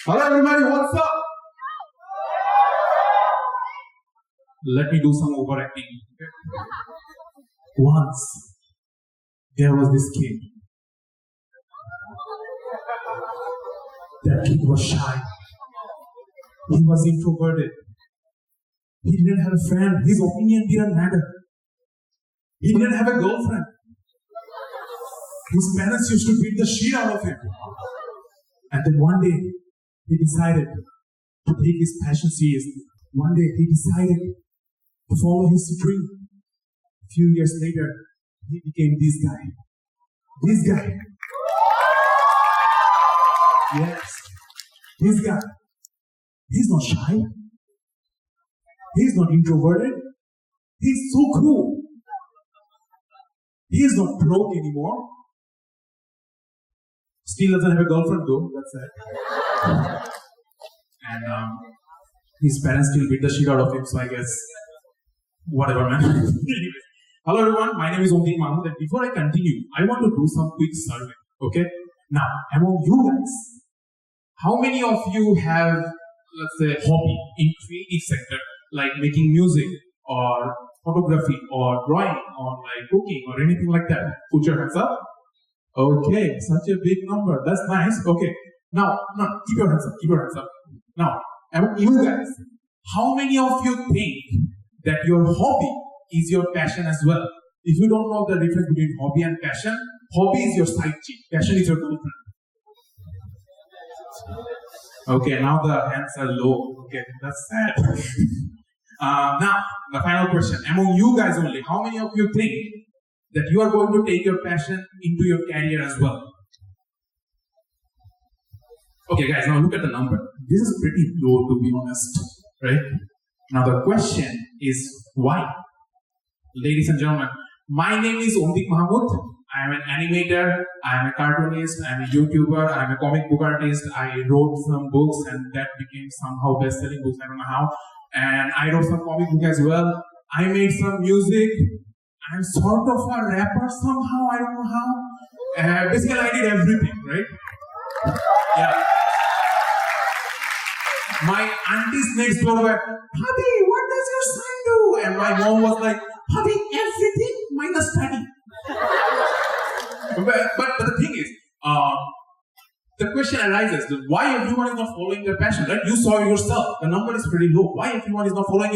Hello everybody, what's up? Let me do some overacting. Once, there was this kid. That kid was shy. He was introverted. He didn't have a friend. His opinion didn't matter. He didn't have a girlfriend. His parents used to beat the shit out of him. And then one day, he decided to take his passion seriously. One day, he decided to follow his dream. A few years later, he became this guy. This guy. Yes. This guy. He's not shy. He's not introverted. He's so cool. He is not broke anymore. Still doesn't have a girlfriend though, that's it. And his parents still beat the shit out of him, so I guess, whatever man. Anyways, hello everyone, my name is Antik Mahmud, and before I continue, I want to do some quick survey, okay? Now, among you guys, how many of you have, let's say, hobby in creative sector, like making music, or photography, or drawing, or like cooking, or anything like that? Put your hands up. Okay, such a big number. That's nice. Okay. Now, keep your hands up. Keep your hands up. Now, among you guys, how many of you think that your hobby is your passion as well? If you don't know the difference between hobby and passion, hobby is your side chick. Passion is your girlfriend. Okay, now the hands are low. Okay, that's sad. Now, the final question. Among you guys only, how many of you think that you are going to take your passion into your career as well? Okay guys, now look at the number. This is pretty low to be honest, right? Now the question is why? Ladies and gentlemen, my name is Antik Mahmud. I am an animator, I am a cartoonist, I am a YouTuber, I am a comic book artist. I wrote some books and that became somehow best-selling books, I don't know how. And I wrote some comic book as well. I made some music. I'm sort of a rapper somehow, I don't know how. Basically, I did everything, right? Yeah. My aunties next door were, "Bhabhi, what does your son do?" And my mom was like, "Bhabhi, everything minus study." but the thing is, the question arises, why everyone is not following their passion, right? You saw yourself, the number is pretty low. Why everyone is not following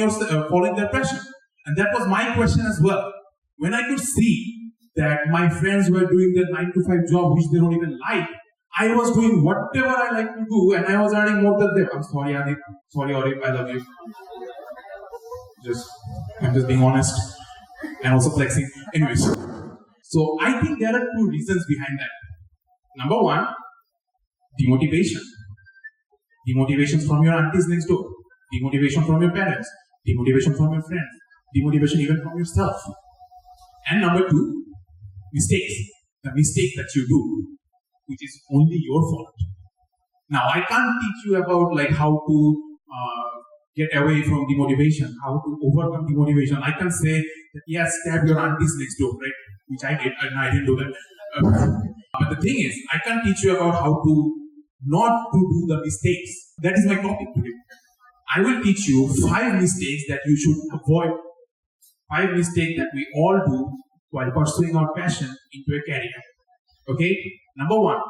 their passion? And that was my question as well. When I could see that my friends were doing their 9-to-5 job, which they don't even like, I was doing whatever I like to do, and I was earning more than them. I'm sorry, Antik. Sorry, Arif. I love you. I'm just being honest and also flexing. Anyways, so I think there are two reasons behind that. Number one, demotivation. Demotivation from your aunties next door. Demotivation from your parents. Demotivation from your friends. Demotivation even from yourself. And number two, mistakes. The mistake that you do, which is only your fault. Now, I can't teach you about like how to get away from demotivation, how to overcome demotivation. I can say that yes, stab your aunties next door, right? Which I did, and I didn't do that. But the thing is, I can't teach you about how to not to do the mistakes. That is my topic today. I will teach you 5 mistakes that you should avoid. 5 mistakes that we all do while pursuing our passion into a career. Okay? Number 1,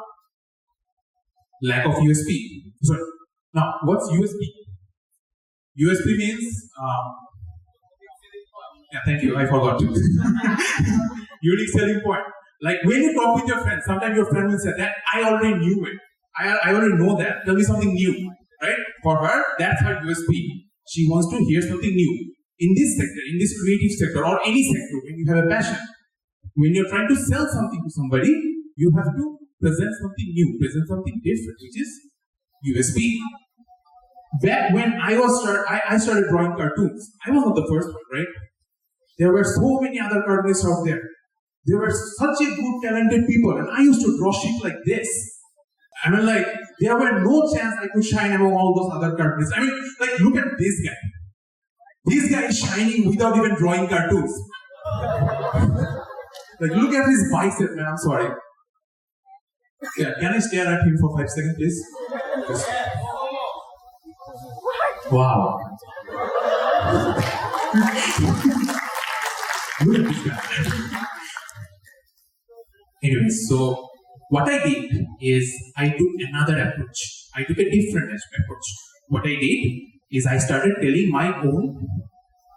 lack of USP. Sorry. Now, what's USP? USP means, yeah, thank you, I forgot. Unique selling point. Like when you talk with your friends, sometimes your friend will say that I already knew it. I already know that. Tell me something new. Right? For her, that's her USP. She wants to hear something new. In this sector, in this creative sector, or any sector, when you have a passion, when you're trying to sell something to somebody, you have to present something new, present something different, which is USP. Back when I started drawing cartoons, I was not the first one, right? There were so many other cartoonists out there. There were such a good, talented people, and I used to draw shit like this. I mean, like, there were no chance I could shine among all those other cartoonists. I mean, like, look at this guy. This guy is shining without even drawing cartoons. Like, look at his bicep, man. I'm sorry. Yeah, can I stare at him for 5 seconds, please? Just, Wow. Look at this guy. Anyway, so what I did is I took another approach. I took a different approach. What I did is I started telling my own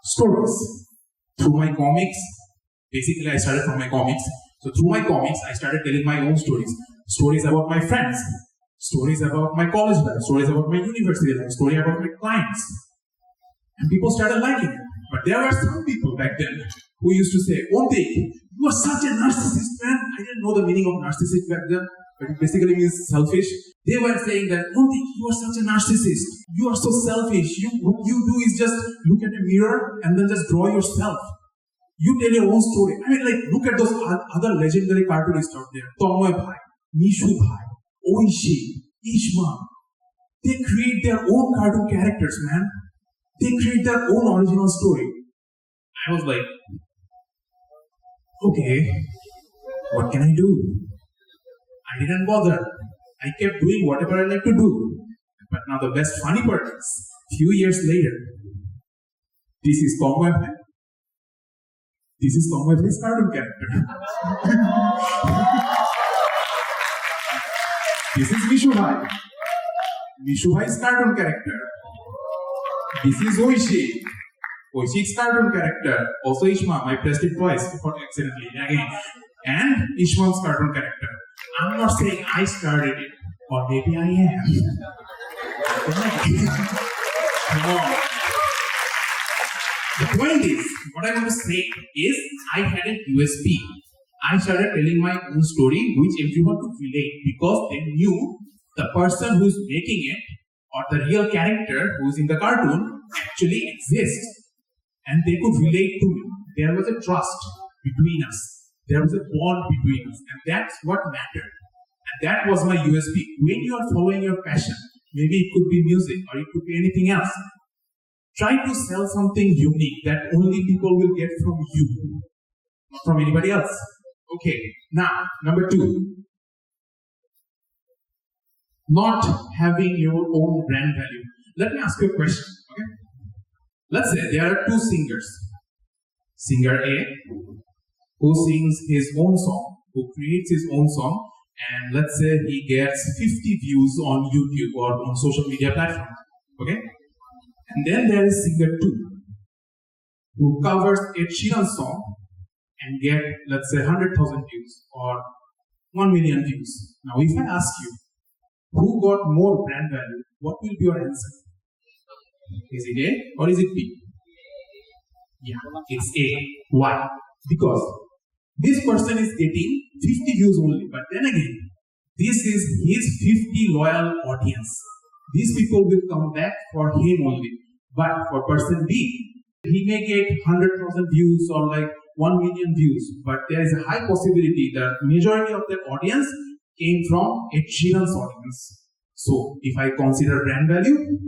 stories through my comics. Basically, I started from my comics. So through my comics, I started telling my own stories. Stories about my friends, stories about my college life, stories about my university life, stories about my clients. And people started liking it. But there were some people back then who used to say, Antik, you are such a narcissist, man. I didn't know the meaning of narcissist back then, but it basically means selfish. They were saying that, Antik, you are such a narcissist. You are so selfish. What you do is just look at a mirror and then just draw yourself. You tell your own story. I mean, like, look at those other legendary cartoonists out there. Tanmoy Bhai, Nishu Bhai, Oishi, Ishma. They create their own cartoon characters, man. They create their own original story. I was like, okay, what can I do? I didn't bother. I kept doing whatever I like to do. But now the best funny part is, few years later, this is Tanmoy Bhai. This is Tanmoy Bhai's cartoon character. This is Nishu Bhai. Nishu Bhai's cartoon character. This is Oishi. Oishi's cartoon character. Also Ishma. I pressed it twice accidentally again. And Ishma's cartoon character. I'm not saying I started it. Or maybe I am. Come on. The point is, what I want to say is, I had a USP. I started telling my own story, which everyone could relate, because they knew the person who's making it, or the real character who's in the cartoon, actually exists. And they could relate to me. There was a trust between us. There was a bond between us. And that's what mattered. And that was my USP. When you are following your passion, maybe it could be music, or it could be anything else. Try to sell something unique that only people will get from you, not from anybody else. Okay, now, number 2. Not having your own brand value. Let me ask you a question, okay? Let's say there are 2 singers. Singer A, who sings his own song, who creates his own song, and let's say he gets 50 views on YouTube or on social media platforms, okay? And then there is singer 2, who covers a Sheeran's song and get, let's say, 100,000 views or 1 million views. Now, if I ask you, who got more brand value, what will be your answer? Is it A or is it B? Yeah, it's A. Why? Because this person is getting 50 views only, but then again, this is his 50 loyal audience. These people will come back for him only. But for person B, he may get 100,000 views or like 1 million views. But there is a high possibility that majority of their audience came from a Sheeran's audience. So if I consider brand value,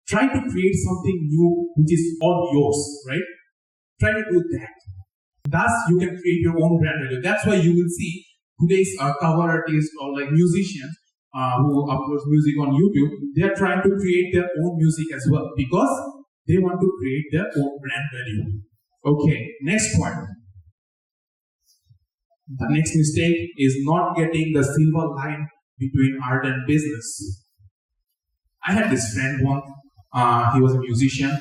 try to create something new which is all yours, right? Try to do that. Thus, you can create your own brand value. That's why you will see today's cover artists or like musicians who uploads music on YouTube, they are trying to create their own music as well because they want to create their own brand value. Okay, next point. The next mistake is not getting the silver line between art and business. I had this friend once, he was a musician.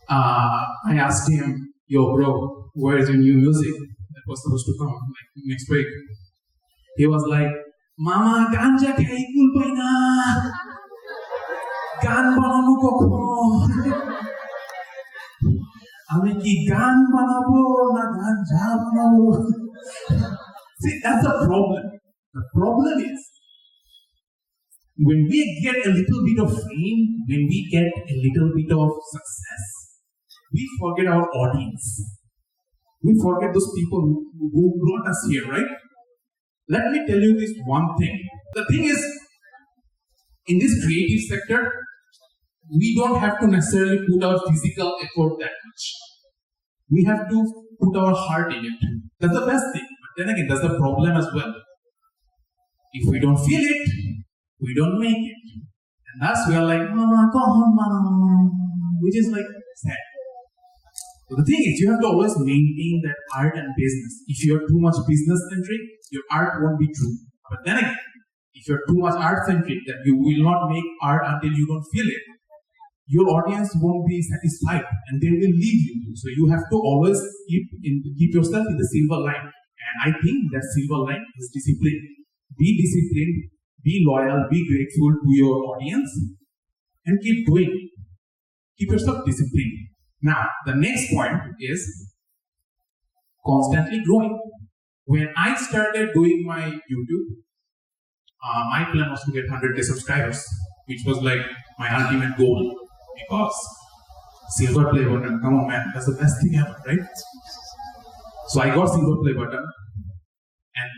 I asked him, yo bro, where is your new music? That was supposed to come like next week. He was like, Mama, ganja khai kul paina. Gan bananu kokhono. Ami ki gan banabo na ganja banabo. See, that's the problem. The problem is, when we get a little bit of fame, when we get a little bit of success, we forget our audience. We forget those people who brought us here, right? Let me tell you this one thing. The thing is, in this creative sector, we don't have to necessarily put our physical effort that much. We have to put our heart in it. That's the best thing. But then again, that's the problem as well. If we don't feel it, we don't make it. And thus we are like, Mama, come on, Mama, which is like sad. So the thing is, you have to always maintain that art and business. If you are too much business centric, your art won't be true. But then again, if you are too much art centric, then you will not make art until you don't feel it. Your audience won't be satisfied and they will leave you. So you have to always keep yourself in the silver line. And I think that silver line is discipline. Be disciplined, be loyal, be grateful to your audience, and keep doing. Keep yourself disciplined. Now, the next point is constantly growing. When I started doing my YouTube, my plan was to get 100k subscribers, which was like my ultimate goal. Because silver play button, come on man, that's the best thing ever, right? So I got silver play button and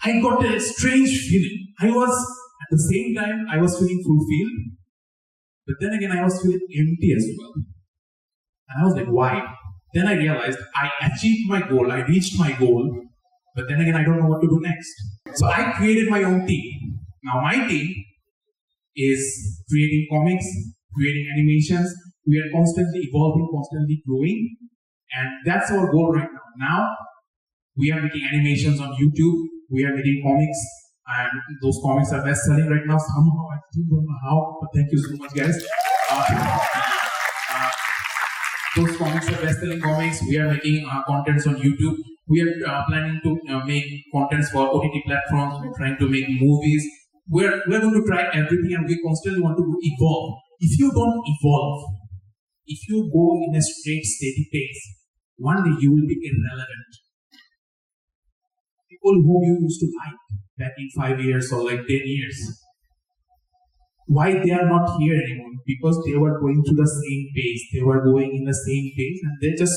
I got a strange feeling. At the same time, I was feeling fulfilled, but then again, I was feeling empty as well. And I was like, why? Then I realized I achieved my goal, I reached my goal, but then again, I don't know what to do next. So I created my own team. Now my team is creating comics, creating animations. We are constantly evolving, constantly growing. And that's our goal right now. Now, we are making animations on YouTube. We are making comics. And those comics are best selling right now. Somehow, I still don't know how, but thank you so much, guys. Those comics are best selling comics. We are making contents on YouTube. We are planning to make contents for OTT platforms. We're trying to make movies. We're going to try everything and we constantly want to evolve. If you don't evolve, if you go in a straight, steady pace, one day you will be irrelevant. People whom you used to like back in 5 years or like 10 years, why they are not here anymore? Because they were going through the same pace, they were going in the same pace and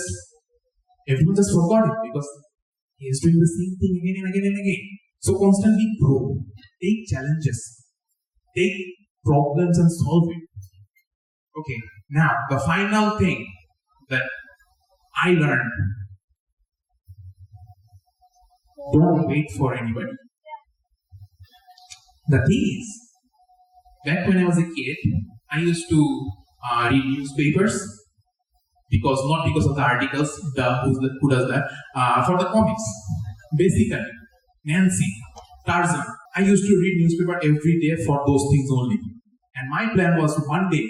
everyone just forgot it because he is doing the same thing again and again and again. So constantly grow, take challenges, take problems and solve it. Okay, now the final thing that I learned, don't wait for anybody. The thing is, back when I was a kid, I used to read newspapers, not because of the articles, who does that, for the comics. Basically, Nancy, Tarzan. I used to read newspaper every day for those things only. And my plan was one day,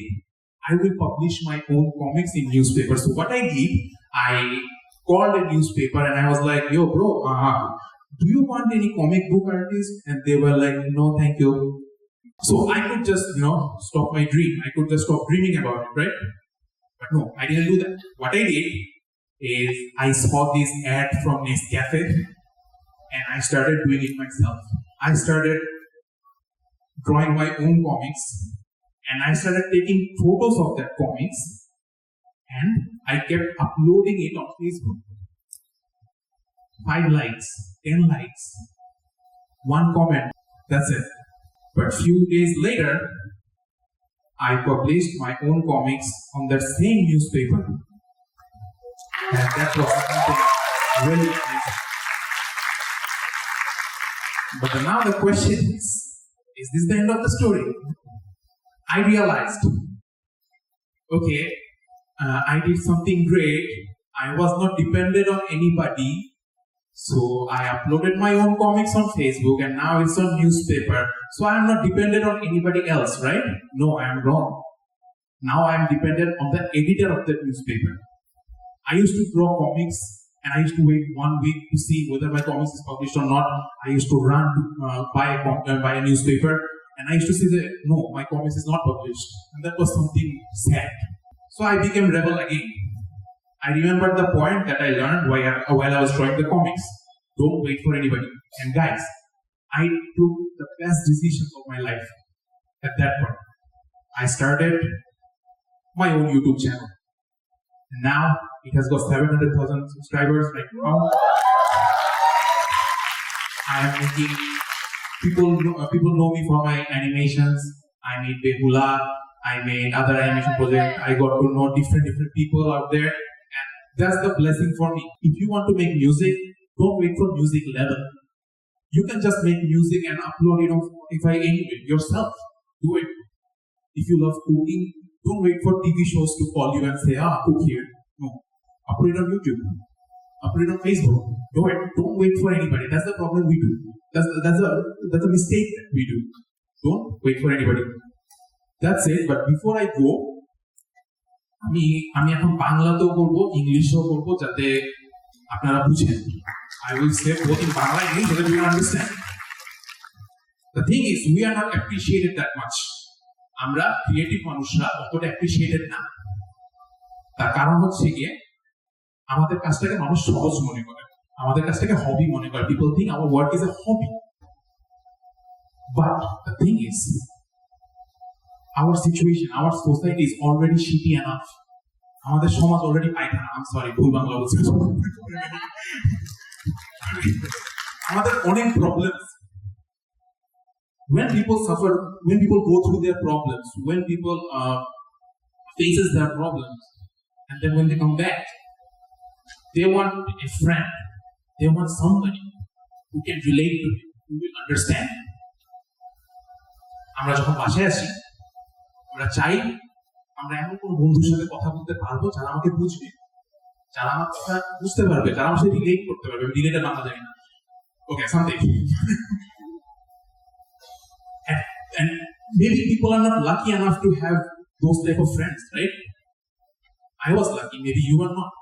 I will publish my own comics in newspapers. So what I did, I called a newspaper and I was like, yo bro, do you want any comic book artist? And they were like, no, thank you. So I could just, stop my dream. I could just stop dreaming about it, right? But no, I didn't do that. What I did is I saw this ad from Nescafe and I started doing it myself. I started drawing my own comics and I started taking photos of that comics and I kept uploading it on Facebook. 5 likes, 10 likes, 1 comment, that's it. But few days later, I published my own comics on that same newspaper. And that was something really amazing. But now the question is this the end of the story? I realized, okay, I did something great. I was not dependent on anybody. So I uploaded my own comics on Facebook and now it's on newspaper. So I am not dependent on anybody else, right? No, I am wrong. Now I am dependent on the editor of that newspaper. I used to draw comics and I used to wait 1 week to see whether my comics is published or not. I used to run to buy a newspaper and I used to see that, no, my comics is not published. And that was something sad. So I became rebel again. I remembered the point that I learned while I was drawing the comics. Don't wait for anybody. And guys, I took the best decisions of my life at that point. I started my own YouTube channel. And now it has got 700,000 subscribers right now. I am making people know me for my animations. I made Behula. I made other animation projects. I got to know different people out there. That's the blessing for me. If you want to make music, don't wait for music level. You can just make music and upload it on Spotify anyway yourself. Do it. If you love cooking, don't wait for TV shows to call you and say, cook here. No. Upload it on YouTube. Upload it on Facebook. Don't wait for anybody. That's the problem we do. That's a mistake that we do. Don't wait for anybody. That's it. But before I go, আমি এখন বাংলাতেও বলবো, ইংলিশেও বলবো, যাতে আপনারা বুঝেন. I will say both in Bangla and English so that you can understand. The thing is, we are not appreciated that much. আমরা creative মানুষরা অতটা অ্যাপ্রিশিয়েটেড না. তার কারণ হচ্ছে গিয়ে আমাদের কাজটাকে মানুষ সহজ মনে করে, আমাদের কাজটাকে হবি মনে করে. People think our work is a hobby. But the thing is, our situation, our society is already shitty enough. আমাদের সমাজ অলরেডি পায়খানা. I'm sorry, ভুল বাংলা বলছি. আমাদের অনেক problems. When people suffer, when people go through their problems, when people faces their problems, and then when they come back, they want a friend. They want somebody who can relate to them, who will understand. আমরা যখন বাসায় আসি, আমরা চাই আমরা এমন কোন বন্ধুর সাথে কথা বলতে পারবো যারা আমাকে বুঝবে, যারা আমার কথা বুঝতে পারবে, যারা আমার সাথে রিলেট করতে পারবে. রিলেটের বাংলা জানি না. Okay, something. And maybe people are not lucky enough to have those type of friends, right? I was lucky, maybe you are not.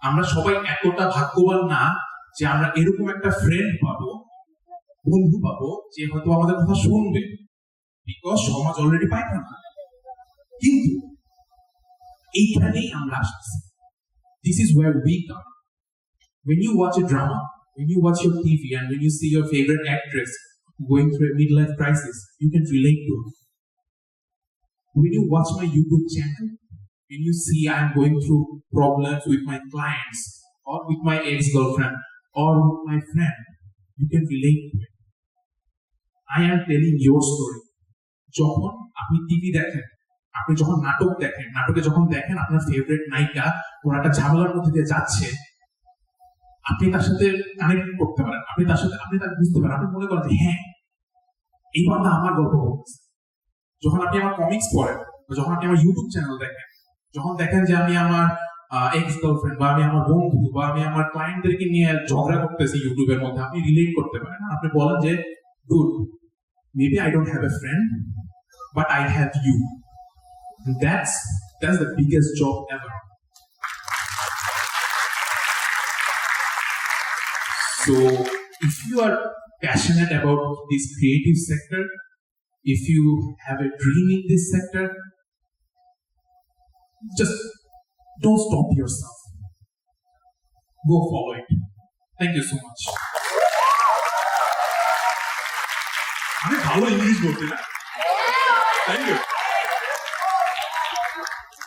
আমরা সবাই এতটা ভাগ্যবান না যে আমরা এরকম একটা ফ্রেন্ড পাবো, বন্ধু পাবো, যে হয়তো আমাদের কথা শুনবে, বিকজ সমাজ অলরেডি পায়খানা. কিন্তু এইখানেই আমরা আসছি. This is where we come. When you watch a drama, when you watch your TV, and when you see your favorite actress going through a midlife crisis, you can relate to it. When you watch my YouTube channel, when you see I'm going through problems with my clients, or with my ex-girlfriend, or with my friend, you can relate to it. I am telling your story. যখন আপনি TV দেখেন, আপনি যখন নাটক দেখেন, নাটকে যখন দেখেন আপনার ফেভারিট নায়িকা কোন একটা ঝামেলার মধ্যে দিয়ে যাচ্ছে, আপনি তার সাথে কানেক্ট করতে পারেন, আপনি তাকে বুঝতে পারেন, আপনি মনে করেন যে হ্যাঁ, এই বান্দা আমার গল্প বলছে. যখন আপনি আমার কমিক্স পড়েন, যখন আপনি আমার ইউটিউব চ্যানেল দেখেন, যখন দেখেন যে আমি আমার এক্স গার্লফ্রেন্ড বা আমি আমার বন্ধু বা আমি আমার ক্লায়েন্টদেরকে নিয়ে ঝগড়া করতেছি ইউটিউবের মধ্যে, আপনি রিলেট করতে পারেন. আপনি বলেন যে good, maybe I don't have a friend, but I have you. That's the biggest job ever. So if you are passionate about this creative sector, if you have a dream in this sector, just don't stop yourself. Go follow it. Thank you so much. আমি ভালো English বলতে না. Thank you.